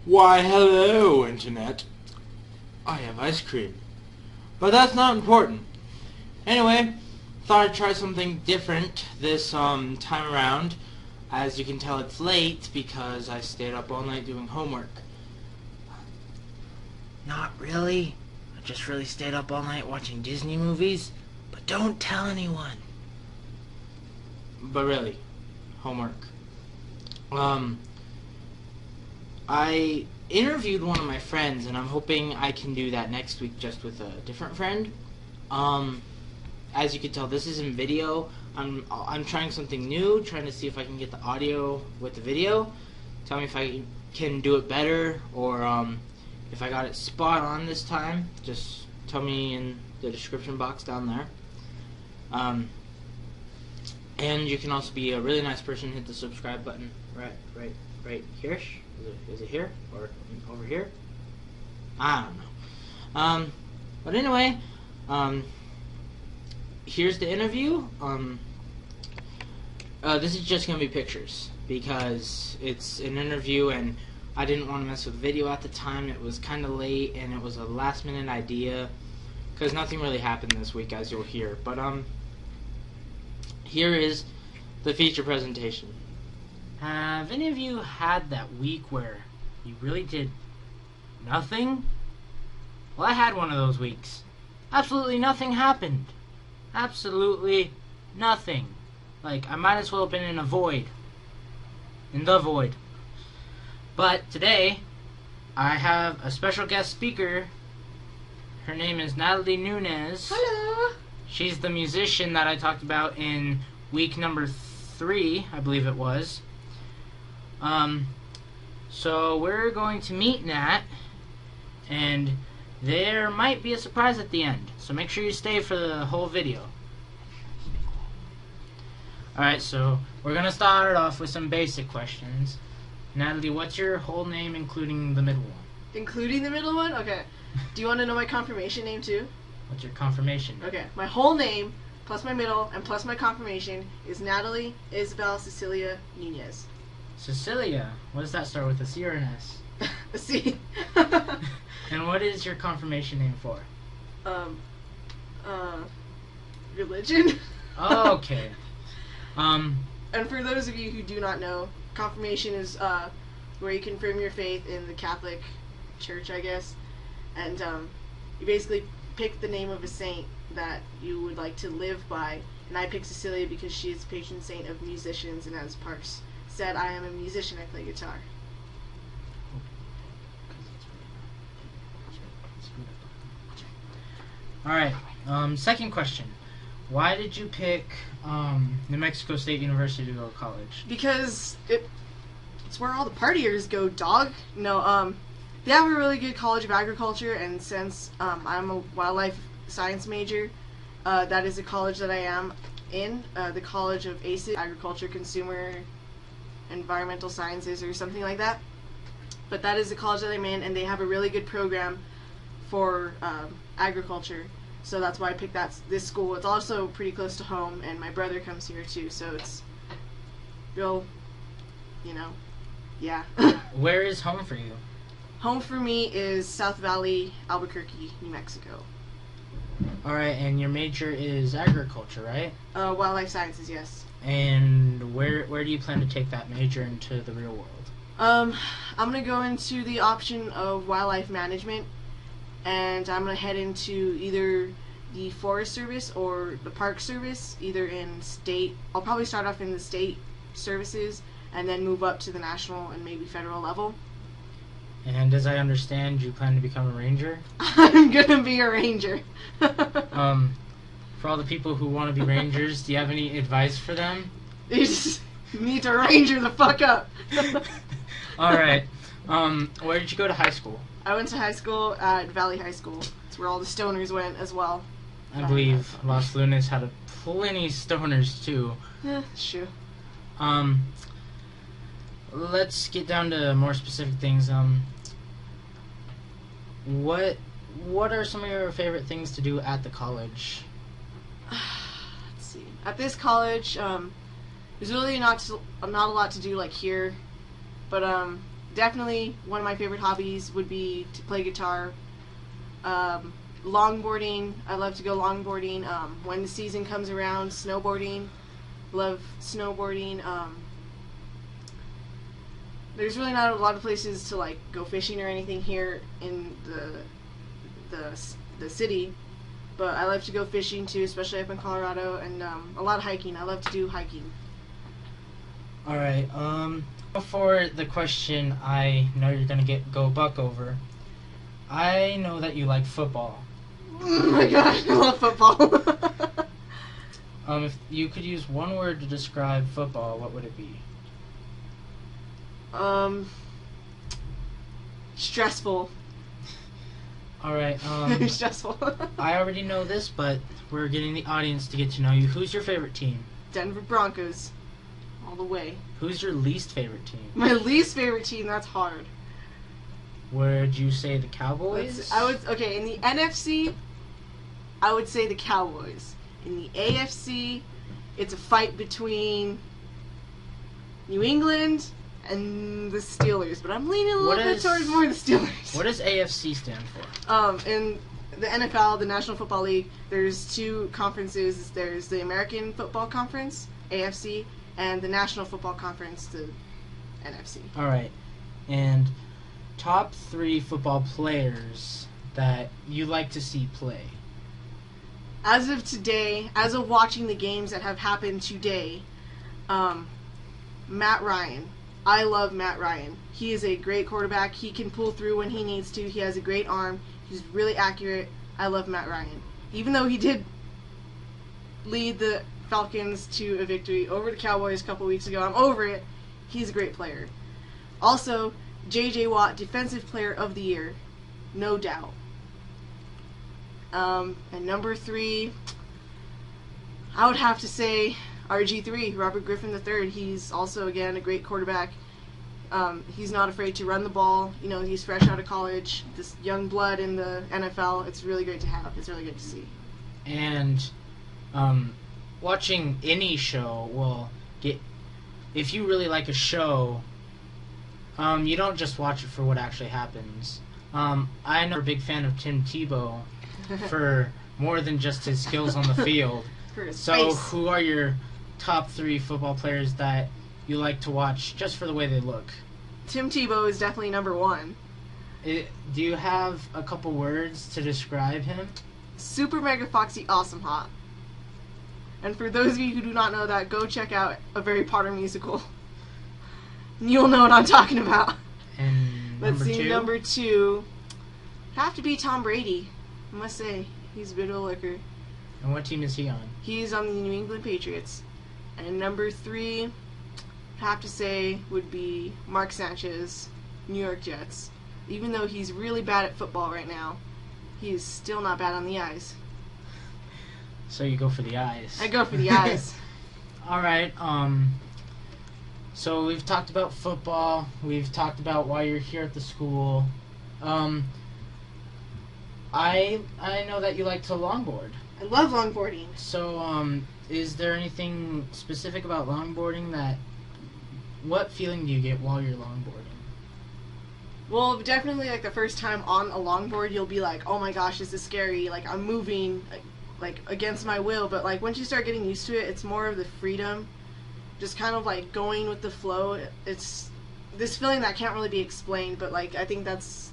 Why, hello, Internet. I have ice cream. But that's not important. Anyway, thought I'd try something different this time around. As you can tell, it's late because I stayed up all night doing homework. Not really. I just really stayed up all night watching Disney movies. But don't tell anyone. But really, homework. I interviewed one of my friends, and I'm hoping I can do that next week just with a different friend. As you can tell, this isn't video. I'm trying something new, trying to see if I can get the audio with the video. Tell me if I can do it better, or if I got it spot on this time. Just tell me in the description box down there. And you can also be a really nice person, hit the subscribe button right here. Is it here or over here? I don't know. But anyway, here's the interview. This is just gonna be pictures because it's an interview, and I didn't want to mess with video at the time. It was kind of late, and it was a last-minute idea because nothing really happened this week, as you'll hear. But here is the feature presentation. Have any of you had that week where you really did nothing? Well, I had one of those weeks. Absolutely nothing happened. Absolutely nothing. Like, I might as well have been in a void. In the void. But today, I have a special guest speaker. Her name is Natalie Nunez. Hello. She's the musician that I talked about in week number 3, I believe it was. So we're going to meet Nat, and there might be a surprise at the end. So make sure you stay for the whole video. Alright, so we're going to start off with some basic questions. Natalie, what's your whole name, including the middle one? Including the middle one? Okay. Do you want to know my confirmation name too? What's your confirmation? Okay. My whole name, plus my middle, and plus my confirmation is Natalie Isabel Cecilia Nunez. Cecilia? What does that start with, a C or an S? A C. And what is your confirmation name for? Religion. Oh, okay. And for those of you who do not know, confirmation is where you confirm your faith in the Catholic Church, I guess. And you basically pick the name of a saint that you would like to live by. And I picked Cecilia because she is the patron saint of musicians, and as Parks said, I am a musician. I play guitar. Alright, second question. Why did you pick New Mexico State University to go to college? Because it's where all the partiers go, dog. No, they have a really good College of Agriculture, and since I'm a wildlife science major, that is a college that I am in, the College of ACES, Agriculture, Consumer, Environmental Sciences, or something like that. But that is the college that I'm in, and they have a really good program for agriculture. So that's why I picked this school. It's also pretty close to home, and my brother comes here too, so it's real, yeah. Where is home for you? Home for me is South Valley, Albuquerque, New Mexico. Alright, and your major is agriculture, right? Wildlife sciences, yes. And where do you plan to take that major into the real world? I'm going to go into the option of wildlife management, and I'm going to head into either the Forest Service or the Park Service, either in state. I'll probably start off in the state services and then move up to the national and maybe federal level. And as I understand, you plan to become a ranger? I'm going to be a ranger. For all the people who want to be rangers, do you have any advice for them? You just need to ranger the fuck up. Alright. Where did you go to high school? I went to high school at Valley High School. It's where all the stoners went as well. I believe Los Lunas had plenty stoners too. Yeah, it's true. Let's get down to more specific things. What are some of your favorite things to do at the college? Let's see. At this college, there's really not a lot to do like here, but definitely one of my favorite hobbies would be to play guitar. Longboarding, I love to go longboarding. When the season comes around, snowboarding, love snowboarding. There's really not a lot of places to like go fishing or anything here in the city, but I love to go fishing too, especially up in Colorado, and a lot of hiking. I love to do hiking. All right. Before the question, I know you're gonna go Buck over. I know that you like football. Oh my god, I love football. If you could use one word to describe football, what would it be? Stressful. All right. Very stressful. I already know this, but we're getting the audience to get to know you. Who's your favorite team? Denver Broncos. All the way. Who's your least favorite team? My least favorite team, that's hard. Would you say the Cowboys? Okay, in the NFC, I would say the Cowboys. In the AFC, it's a fight between New England and the Steelers, but I'm leaning a little bit towards more the Steelers. What does AFC stand for? In the NFL, the National Football League, there's two conferences. There's the American Football Conference, AFC, and the National Football Conference, the NFC. All right. And top 3 football players that you like to see play. As of today, as of watching the games that have happened today, Matt Ryan. I love Matt Ryan. He is a great quarterback. He can pull through when he needs to. He has a great arm. He's really accurate. I love Matt Ryan. Even though he did lead the Falcons to a victory over the Cowboys a couple weeks ago, I'm over it. He's a great player. Also, J.J. Watt, Defensive Player of the Year. No doubt. And number 3, I would have to say RG3, Robert Griffin III. He's also, again, a great quarterback. He's not afraid to run the ball. You know, he's fresh out of college. This young blood in the NFL, it's really great to have. It's really good to see. And watching any show will get... If you really like a show, you don't just watch it for what actually happens. I'm a big fan of Tim Tebow for more than just his skills on the field. So who are your top 3 football players that you like to watch just for the way they look? Tim Tebow is definitely number 1. Do you have a couple words to describe him? Super mega foxy awesome hot. And for those of you who do not know that, go check out A Very Potter Musical. You'll know what I'm talking about. And number 2 have to be Tom Brady. I must say, he's a bit of a looker. And what team is he on? He's on the New England Patriots. And number 3, I have to say, would be Mark Sanchez, New York Jets. Even though he's really bad at football right now, he is still not bad on the eyes. So you go for the eyes. I go for the eyes. All right. So we've talked about football. We've talked about why you're here at the school. I know that you like to longboard. I love longboarding. So, is there anything specific about longboarding what feeling do you get while you're longboarding? Well, definitely, like, the first time on a longboard, you'll be like, oh my gosh, this is scary. Like, I'm moving, like against my will. But, like, once you start getting used to it, it's more of the freedom. Just kind of, like, going with the flow. It's this feeling that can't really be explained, but, like, I think that's